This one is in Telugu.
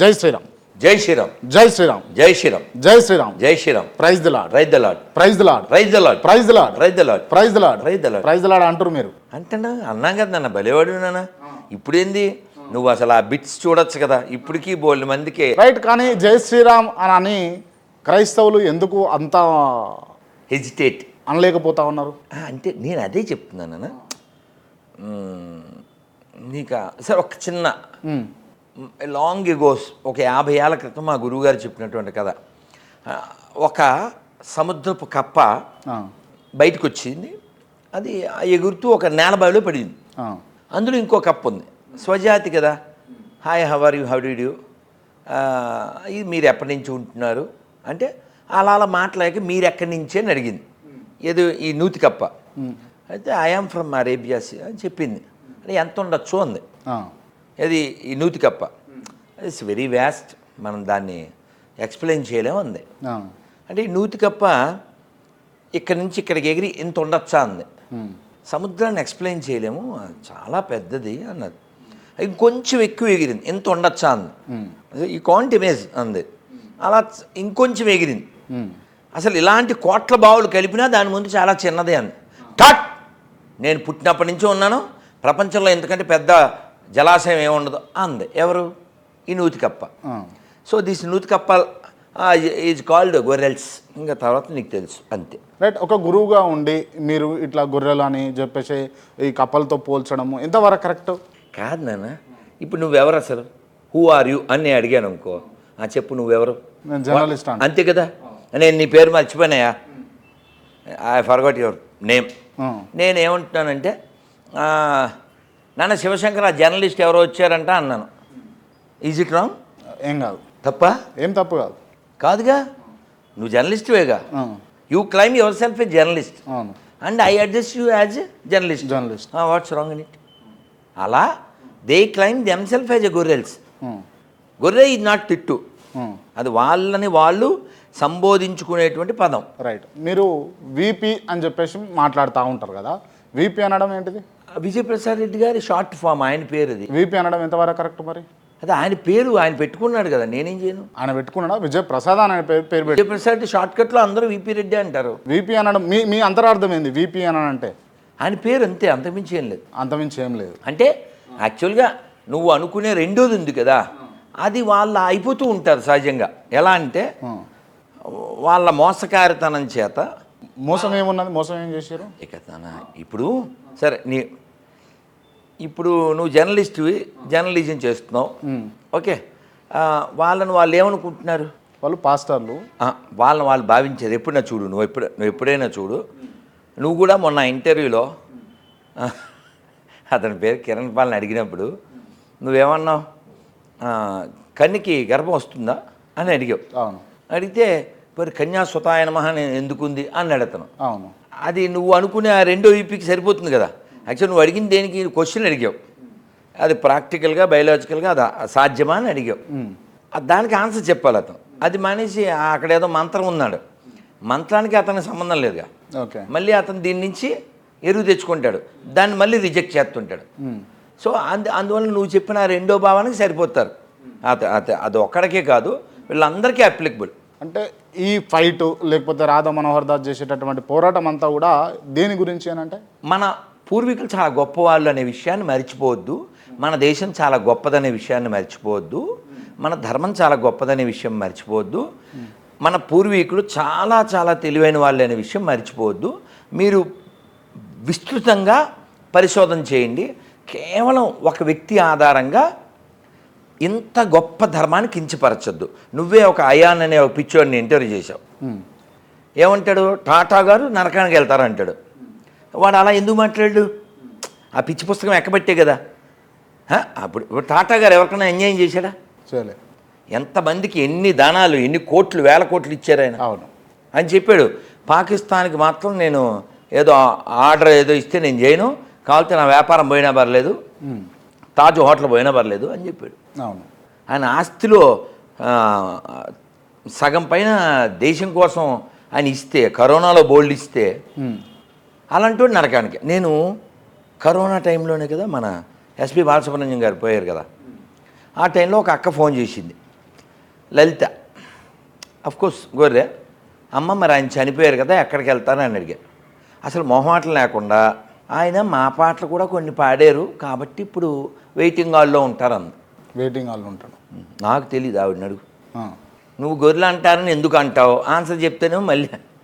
జై శ్రీరామ్. జై శ్రీరామ్. జై శ్రీరామ్. జై శ్రీరామ్. జై శ్రీరామ్. జై Shriram. Praise the lord. Right the lord. Praise the lord. Right the lord. Praise the lord. Right the lord. Praise the lord. Right the lord. Praise the lord అంటారు మీరు. అంతేనా అన్నాం కదా నాన్న, భలేవాడు నాన్న. ఇప్పుడేంది నువ్వు అసలు ఆ బిట్స్ చూడొచ్చు కదా, ఇప్పటికీ బోల్డ్ మందికి రైట్. కానీ జై శ్రీరామ్ అని క్రైస్తవులు ఎందుకు అంత హెజిటేట్ అనలేకపోతా ఉన్నారు? అంటే నేను అదే చెప్తున్నాను నాన్న. నీకు సరే ఒక చిన్న లాంగ్ ఎగోస్, ఒక 50 ఏళ్ల క్రితం మా గురువుగారు చెప్పినటువంటి కథ. ఒక సముద్రపు కప్ప బయటకు వచ్చింది, అది ఎగురుతూ ఒక నేలబావిలో పడింది. అందులో ఇంకో కప్ప ఉంది, స్వజాతి కదా. Hi how are you, how do you, ఇది మీరు ఎప్పటి నుంచి ఉంటున్నారు అంటే అలా అలా మాట్లాడక మీరు ఎక్కడి నుంచి అని అడిగింది. ఏదో ఈ నూతి కప్ప అయితే ఐఆమ్ ఫ్రమ్ అరేబియా అని చెప్పింది. అంటే ఎంత ఉండొచ్చు అంది. అది ఈ నూతి కప్ప. ఇట్స్ వెరీ వ్యాస్ట్, మనం దాన్ని ఎక్స్ప్లెయిన్ చేయలేము అంది. అంటే ఈ నూతి కప్ప ఇక్కడి నుంచి ఇక్కడికి ఎగిరి ఇంత ఉండొచ్చా అంది. సముద్రాన్ని ఎక్స్ప్లెయిన్ చేయలేము, చాలా పెద్దది అన్నది. ఇంకొంచెం ఎక్కువ ఎగిరింది, ఇంత ఉండొచ్చా అంది. ఈ కాంట్ ఇమేజ్ అంది. అలా ఇంకొంచెం ఎగిరింది. అసలు ఇలాంటి కోట్ల బావులు కలిపినా దాని ముందు చాలా చిన్నదే అంది. టాట్, నేను పుట్టినప్పటి నుంచి ఉన్నాను, ప్రపంచంలో ఎందుకంటే పెద్ద జలాశయం ఏముండదు అంది. ఎవరు? ఈ నూతి కప్ప. సో దిస్ నూతి కప్ప ఈజ్ కాల్డ్ గొర్రెల్స్. ఇంకా తర్వాత నీకు తెలుసు అంతే. రైట్. ఒక గురువుగా ఉండి మీరు ఇట్లా గొర్రెలు అని చెప్పేసి ఈ కప్పలతో పోల్చడము ఎంతవరకు కరెక్ట్ కాదు నాన్న. ఇప్పుడు నువ్వెవరు అసలు? హూ ఆర్ యూ అని నేను అడిగాను అనుకో, చెప్పు నువ్వెవరు? నేను జర్నలిస్ట్ అంతే కదా. నేను నీ పేరు మర్చిపోయినాయా, ఐ ఫర్గాట్ యువర్ నేమ్. నేనేమంటున్నానంటే, నాన్న శివశంకర్ ఆ జర్నలిస్ట్ ఎవరో వచ్చారంట అన్నాను. Is it wrong? ఏం కాదు. తప్ప? ఏం తప్పు కాదు. కాదుగా, నువ్వు జర్నలిస్ట్వేగా. You claim your self a journalist and I adjust you as a journalist. What's wrong in it? అలా they claim them self as a గొర్రెల్స్. గొర్రె ఈజ్ నాట్ తిట్టు, అది వాళ్ళని వాళ్ళు సంబోధించుకునేటువంటి పదం. రైట్. మీరు విపి అని చెప్పేసి మాట్లాడుతూ ఉంటారు కదా, విపి అనడం ఏంటిది? విజయప్రసాద్ రెడ్డి గారి షార్ట్ ఫామ్, ఆయన పేరు అది. విపి అనడం ఎంతవరకు కరెక్ట్ మరి? అది ఆయన పేరు, ఆయన పెట్టుకున్నాడు కదా, నేనేం చేయను. ఆయన పెట్టుకున్నాడా? విజయప్రసాద్ అని పేరు విజయప్రసాద్ షార్ట్ కట్లో అందరూ విపి రెడ్డి అంటారు. విపి అనడం మీ అంతరార్థం ఏంది? విపి అని అంటే ఆయన పేరు అంతే, అంతమించి ఏం లేదు. అంతమించి ఏం లేదు. అంటే యాక్చువల్గా నువ్వు అనుకునే రెండోది ఉంది కదా, అది వాళ్ళు అయిపోతూ ఉంటారు సహజంగా. ఎలా అంటే వాళ్ళ మోసకారితనం చేత. మోసం ఏమున్నది? మోసం ఏం చేశారు? ఇక ఇప్పుడు సరే, ఇప్పుడు నువ్వు జర్నలిస్ట్వి, జర్నలిజం చేస్తున్నావు, ఓకే. వాళ్ళని వాళ్ళు ఏమనుకుంటున్నారు? వాళ్ళు పాస్టర్లు. వాళ్ళని వాళ్ళు భావించేది ఎప్పుడైనా చూడు, నువ్వు ఎప్పుడైనా చూడు. నువ్వు కూడా మొన్న ఇంటర్వ్యూలో అతని పేరు కిరణ్ పాల్ని అడిగినప్పుడు నువ్వేమన్నావు? కన్యకి గర్భం వస్తుందా అని అడిగావు. అవును. అడిగితే మరి కన్యాసుతాయ నమః ఎందుకుంది అని అడుగుతాను. అవును. అది నువ్వు అనుకునే ఆ రెండో ఈపీకి సరిపోతుంది కదా. యాక్చువల్ నువ్వు అడిగిన దేనికి క్వశ్చన్ అడిగావు, అది ప్రాక్టికల్గా బయలాజికల్గా అది సాధ్యమా అని అడిగావు. దానికి ఆన్సర్ చెప్పాలి అతను. అది మానేసి అక్కడ ఏదో మంత్రం ఉన్నాడు, మంత్రానికి అతనికి సంబంధం లేదుగా. ఓకే. మళ్ళీ అతను దీని నుంచి ఎరువు తెచ్చుకుంటాడు, దాన్ని మళ్ళీ రిజెక్ట్ చేస్తుంటాడు. సో అందువల్ల నువ్వు చెప్పిన రెండో భావానికి సరిపోతారు. అది ఒక్కడికే కాదు, వీళ్ళందరికీ అప్లికబుల్. అంటే ఈ ఫైట్ లేకపోతే రాధా మనోహర్ దాస్ చేసేటటువంటి పోరాటం అంతా కూడా దేని గురించి అని అంటే, మన పూర్వీకులు చాలా గొప్పవాళ్ళు అనే విషయాన్ని మర్చిపోవద్దు, మన దేశం చాలా గొప్పదనే విషయాన్ని మర్చిపోవద్దు, మన ధర్మం చాలా గొప్పదనే విషయం మర్చిపోవద్దు, మన పూర్వీకులు చాలా చాలా తెలివైన వాళ్ళు అనే విషయం మర్చిపోవద్దు. మీరు విస్తృతంగా పరిశోధన చేయండి. కేవలం ఒక వ్యక్తి ఆధారంగా ఇంత గొప్ప ధర్మాన్ని కించపరచొద్దు. నువ్వే ఒక అయాన్ అనే ఒక పిచ్చోడిని ఇంటర్వ్యూ చేశావు. ఏమంటాడు? టాటా గారు నరకానికి వెళ్తారు అంటాడు. వాడు అలా ఎందుకు మాట్లాడు? ఆ పిచ్చి పుస్తకం ఎక్కబట్టే కదా. అప్పుడు టాటా గారు ఎవరికైనా అన్యాయం చేశాడా? చేయలేదు. ఎంతమందికి ఎన్ని దానాలు, ఎన్ని కోట్లు, వేల కోట్లు ఇచ్చారు ఆయన. అవును అని చెప్పాడు. పాకిస్తాన్కి మాత్రం నేను ఏదో ఆర్డర్ ఏదో ఇస్తే నేను చేయను, కావాలంటే నా వ్యాపారం పోయినా పర్లేదు, తాజ్ హోటల్ పోయినా పర్లేదు అని చెప్పాడు. అవును. ఆయన ఆస్తిలో సగం పైన దేశం కోసం ఆయన ఇస్తే, కరోనాలో బోల్డ్ ఇస్తే అలాంటి నరకానికి. నేను కరోనా టైంలోనే కదా మన ఎస్పి బాలసుబ్రహ్మణ్యం గారు పోయారు కదా, ఆ టైంలో ఒక అక్క ఫోన్ చేసింది. లలిత కోర్స్ గొర్రె. అమ్మ మరి ఆయన చనిపోయారు కదా ఎక్కడికి వెళ్తారని అడిగా. అసలు మొహమాటం లేకుండా ఆయన మా పాటలు కూడా కొన్ని పాడారు కాబట్టి ఇప్పుడు వెయిటింగ్ హాల్లో ఉంటారు వెయిటింగ్ హాల్లో ఉంటాడు. నాకు తెలియదు, ఆవిడని అడుగు. ఆ. నువ్వు గొర్రెలు అంటారని ఎందుకు అంటావు, ఆన్సర్ చెప్తేనే మళ్ళీ